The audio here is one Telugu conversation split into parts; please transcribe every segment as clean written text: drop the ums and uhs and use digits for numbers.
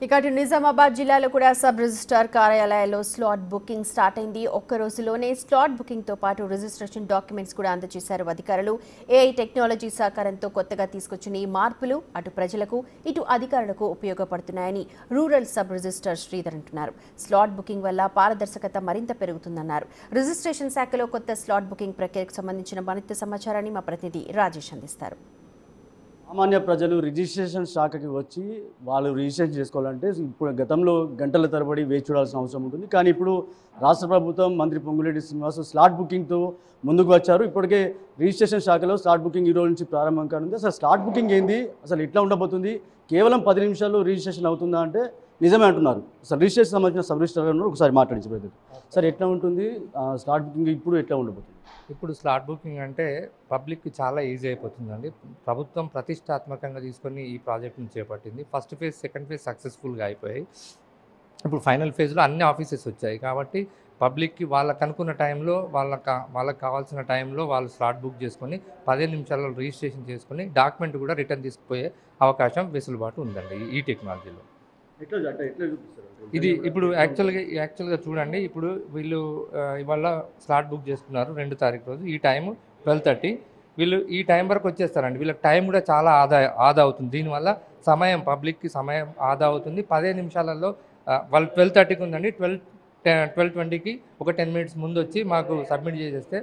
ఇకటి నిజామాబాద్ జిల్లాలో కూడా సబ్ రిజిస్ట్రార్ కార్యాలయాల్లో స్లాట్ బుకింగ్ స్టార్ట్ అయింది. ఒక్క రోజులోనే స్లాట్ బుకింగ్ తో పాటు రిజిస్ట్రేషన్ డాక్యుమెంట్స్ కూడా అందజేశారు అధికారులు. ఏఐ టెక్నాలజీ సహకారంతో కొత్తగా తీసుకొచ్చిన ఈ మార్పులు అటు ప్రజలకు ఇటు అధికారులకు ఉపయోగపడుతున్నాయని రూరల్ సబ్ రిజిస్ట్రార్ శ్రీధర్ అంటున్నారు. స్లాట్ బుకింగ్ వల్ల పారదర్శకత మరింత పెరుగుతుందన్నారు. రిజిస్ట్రేషన్ శాఖలో కొత్త స్లాట్ బుకింగ్ ప్రక్రియకు సంబంధించిన మరింత సమాచారాన్ని మా ప్రతినిధి రాజేష్ అందిస్తారు. సామాన్య ప్రజలు రిజిస్ట్రేషన్ శాఖకి వచ్చి వాళ్ళు రిజిస్ట్రేషన్ చేసుకోవాలంటే ఇప్పుడు గతంలో గంటల తరబడి వేచి చూడాల్సిన అవసరం ఉంటుంది. కానీ ఇప్పుడు రాష్ట్ర ప్రభుత్వం మంత్రి పొంగులేటి శ్రీనివాస్ స్లాట్ బుకింగ్తో ముందుకు వచ్చారు. ఇప్పటికే రిజిస్ట్రేషన్ శాఖలో స్లాట్ బుకింగ్ ఈ రోజు నుంచి ప్రారంభం కానుంది. అసలు స్లాట్ బుకింగ్ ఏంది, అసలు ఎట్లా ఉండబోతుంది, కేవలం 10 నిమిషాల్లో రిజిస్ట్రేషన్ అవుతుందా అంటే నిజమే అంటున్నారు. అసలు రిజిస్ట్రేషన్ సంబంధించిన సబ్ రిజిస్ట్రార్ ఒకసారి మాట్లాడించబోతుంది. సార్ ఎట్లా ఉంటుంది స్లాట్ బుకింగ్ ఇప్పుడు ఎట్లా ఉండబోతుంది? ఇప్పుడు స్లాట్ బుకింగ్ అంటే పబ్లిక్కి చాలా ఈజీ అయిపోతుందండి. ప్రభుత్వం ప్రతిష్టాత్మకంగా తీసుకొని ఈ ప్రాజెక్ట్ని చేపట్టింది. ఫస్ట్ ఫేజ్, సెకండ్ ఫేజ్ సక్సెస్ఫుల్గా అయిపోయాయి. ఇప్పుడు ఫైనల్ ఫేజ్లో అన్ని ఆఫీసెస్ వచ్చాయి కాబట్టి పబ్లిక్కి వాళ్ళకు అనుకున్న టైంలో వాళ్ళకి కావాల్సిన టైంలో వాళ్ళు స్లాట్ బుక్ చేసుకొని 15 నిమిషాల్లో రిజిస్ట్రేషన్ చేసుకొని డాక్యుమెంట్ కూడా రిటర్న్ తీసుకుపోయే అవకాశం వెసులుబాటు ఉందండి ఈ టెక్నాలజీలో. ఇది ఇప్పుడు యాక్చువల్గా చూడండి, ఇప్పుడు వీళ్ళు ఇవాళ స్లాట్ బుక్ చేసుకున్నారు 2 తారీఖు రోజు. ఈ టైము 12:30. వీళ్ళు ఈ టైం వరకు వచ్చేస్తారండి. వీళ్ళకి టైం కూడా చాలా ఆదా అవుతుంది. దీనివల్ల పబ్లిక్కి సమయం ఆదా అవుతుంది. 15 నిమిషాలలో వాళ్ళు 12:30కి ఉందండి, 12:20కి ఒక 10 మినిట్స్ ముందు వచ్చి మాకు సబ్మిట్ చేసేస్తే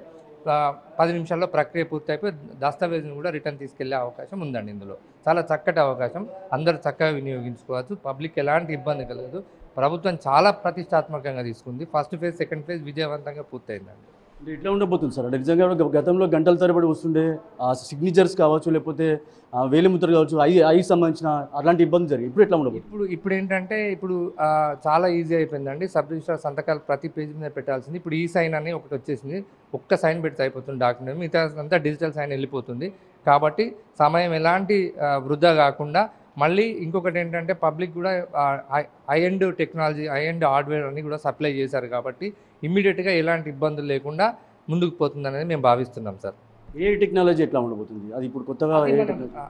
10 నిమిషాల్లో ప్రక్రియ పూర్తయిపోయి దస్తావేజును కూడా రిటర్న్ తీసుకెళ్లే అవకాశం ఉందండి. ఇందులో చాలా చక్కటి అవకాశం, అందరూ చక్కగా వినియోగించుకోవచ్చు. పబ్లిక్ ఎలాంటి ఇబ్బంది కలగదు. ప్రభుత్వం చాలా ప్రతిష్టాత్మకంగా తీసుకుంది. ఫస్ట్ ఫేజ్, సెకండ్ ఫేజ్ విజయవంతంగా పూర్తయిందండి. ఎట్లా ఉండబోతుంది సార్? అంటే నిజంగా గతంలో గంటల తరబడి వస్తుండే సిగ్నేచర్స్ కావచ్చు, లేకపోతే వేలిముద్ర కావచ్చు, ఐ సంబంధించిన అలాంటి ఇబ్బంది జరిగి ఇప్పుడు ఎట్లా ఉండబోతుంది? ఇప్పుడు ఏంటంటే చాలా ఈజీ అయిపోయిందండి. సబ్ రిజిస్ట్రార్ సంతకాలు ప్రతి పేజీ మీద పెట్టాల్సింది ఇప్పుడు ఈ సైన్ అని ఒకటి వచ్చేసింది. ఒక్క సైన్ పెడితే అయిపోతుంది డాక్యుమెంట్, మిగతా అంతా డిజిటల్ సైన్ వెళ్ళిపోతుంది. కాబట్టి సమయం ఎలాంటి వృధా కాకుండా, మళ్ళీ ఇంకొకటి ఏంటంటే పబ్లిక్ కూడా high end technology, high end hardware అన్ని కూడా సప్లై చేశారు కాబట్టి ఇమ్మీడియట్గా ఎలాంటి ఇబ్బందులు లేకుండా ముందుకు పోతుంది అనేది మేము భావిస్తున్నాం సార్. ఏ టెక్నాలజీ ఎట్లా ఉండబోతుంది? అది ఇప్పుడు కొత్తగా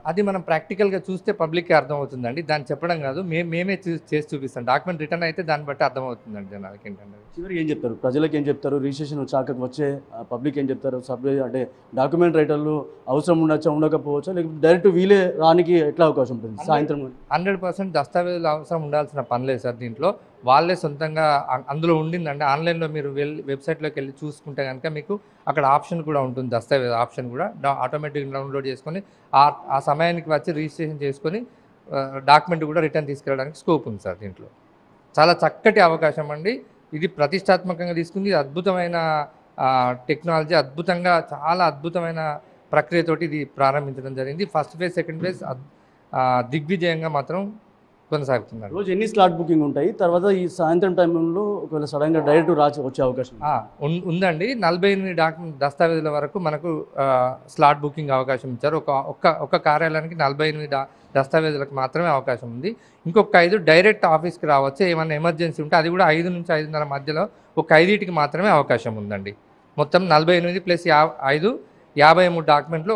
అది మనం ప్రాక్టికల్గా చూస్తే పబ్లిక్కి అర్థమవుతుందండి. దాన్ని చెప్పడం కాదు, మేమే చేసి చూపిస్తాం. డాక్యుమెంట్ రిటర్న్ అయితే దాన్ని బట్టి అర్థమవుతుందండి జనాలకి. ఏంటంటే చివరికి ఏం చెప్తారు, ప్రజలకు ఏం చెప్తారు, రిజిస్ట్రేషన్ శాఖకు వచ్చే పబ్లిక్ ఏం చెప్తారు? అంటే డాక్యుమెంట్ రైటర్లు అవసరం ఉండొచ్చా, ఉండకపోవచ్చా, లేకపోతే డైరెక్ట్ వీలే రానికి ఎట్లా అవకాశం ఉంటుంది? సాయంత్రం 100% దస్తావేజులు అవసరం ఉండాల్సిన పని లేదు సార్. దీంట్లో వాళ్ళే సొంతంగా అందులో ఉండిందండి. ఆన్లైన్లో మీరు వెబ్సైట్లోకి వెళ్ళి చూసుకుంటే కనుక మీకు అక్కడ ఆప్షన్ కూడా ఉంటుంది, దస్తావేజ్ ఆప్షన్ కూడా ఆటోమేటిక్గా డౌన్లోడ్ చేసుకొని ఆ సమయానికి వచ్చి రిజిస్ట్రేషన్ చేసుకొని డాక్యుమెంట్ కూడా రిటర్న్ తీసుకెళ్ళడానికి స్కోప్ ఉంది సార్. దీంట్లో చాలా చక్కటి అవకాశం అండి. ఇది ప్రతిష్టాత్మకంగా తీసుకుంది. అద్భుతమైన టెక్నాలజీ, చాలా అద్భుతమైన ప్రక్రియతోటి ఇది ప్రారంభించడం జరిగింది. ఫస్ట్ ఫేజ్, సెకండ్ ఫేజ్ దిగ్విజయంగా మాత్రం కొనసాగుతున్నారు. రోజు ఎన్ని స్లాట్ బుకింగ్ ఉంటాయి? తర్వాత ఈ సాయంత్రం టైంలో ఒకవేళ సడన్గా డైరెక్ట్ వచ్చే అవకాశం ఉందండి. 48 దస్తావేజుల వరకు మనకు స్లాట్ బుకింగ్ అవకాశం ఇచ్చారు. ఒక కార్యాలయానికి 48 దస్తావేజులకు మాత్రమే అవకాశం ఉంది. ఇంకొక 5 డైరెక్ట్ ఆఫీస్కి రావచ్చు. ఏమైనా ఎమర్జెన్సీ ఉంటే అది కూడా 5 నుంచి 5:30 మధ్యలో ఒక 5కి మాత్రమే అవకాశం ఉందండి. మొత్తం 48 + 5 53 డాక్యుమెంట్లు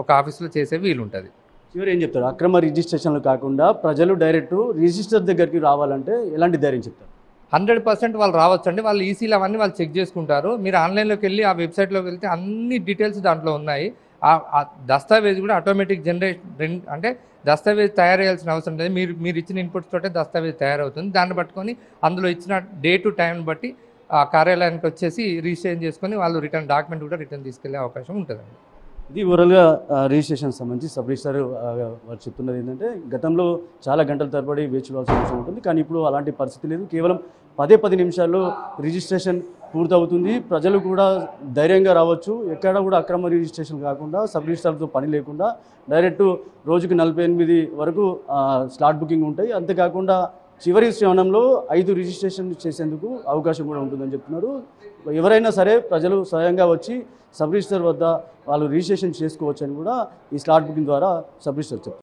ఒక ఆఫీస్లో చేసే వీలు ఉంటుంది. చివరి ఏం చెప్తారు? అక్రమ రిజిస్ట్రేషన్లు కాకుండా ప్రజలు డైరెక్ట్ రిజిస్టర్ దగ్గరికి రావాలంటే ఎలాంటి ధైర్యం చెప్తారు? 100% వాళ్ళు రావచ్చండి. వాళ్ళు ఈసీలు అవన్నీ వాళ్ళు చెక్ చేసుకుంటారు. మీరు ఆన్లైన్లోకి వెళ్ళి ఆ వెబ్సైట్లోకి వెళ్తే అన్ని డీటెయిల్స్ దాంట్లో ఉన్నాయి. ఆ దస్తావేజ్ కూడా ఆటోమేటిక్ జనరేషన్, అంటే దస్తావేజ్ తయారు చేయాల్సిన అవసరం లేదు. మీరు ఇచ్చిన ఇన్పుట్స్ తోటే దస్తావేజ్ తయారవుతుంది. దాన్ని పట్టుకొని అందులో ఇచ్చిన డే టు టైం బట్టి ఆ కార్యాలయానికి వచ్చేసి రిజిస్ట్రేషన్ చేసుకొని వాళ్ళు డాక్యుమెంట్ కూడా రిటర్న్ తీసుకెళ్లే అవకాశం ఉంటుందండి. ఇది ఓవరాల్గా రిజిస్ట్రేషన్ సంబంధించి సబ్ రిజిస్ట్రార్ వారు చెప్తున్నది ఏంటంటే గతంలో చాలా గంటల తరబడి వేచి చూడాల్సిన అవసరం ఉంటుంది. కానీ ఇప్పుడు అలాంటి పరిస్థితి లేదు. కేవలం 10 నిమిషాల్లో రిజిస్ట్రేషన్ పూర్తవుతుంది. ప్రజలు కూడా ధైర్యంగా రావచ్చు. ఎక్కడ కూడా అక్రమ రిజిస్ట్రేషన్ కాకుండా సబ్ రిజిస్ట్రార్తో పని లేకుండా డైరెక్ట్ రోజుకి 48 వరకు స్లాట్ బుకింగ్ ఉంటాయి. అంతేకాకుండా చివరి శ్రవణంలో 5 రిజిస్ట్రేషన్ చేసేందుకు అవకాశం కూడా ఉంటుందని చెప్తున్నారు. ఎవరైనా సరే ప్రజలు స్వయంగా వచ్చి సబ్ రిజిస్టర్ వద్ద వాళ్ళు రిజిస్ట్రేషన్ చేసుకోవచ్చు అని కూడా ఈ స్లాట్ బుకింగ్ ద్వారా సబ్ రిజిస్టర్ చెప్తున్నారు.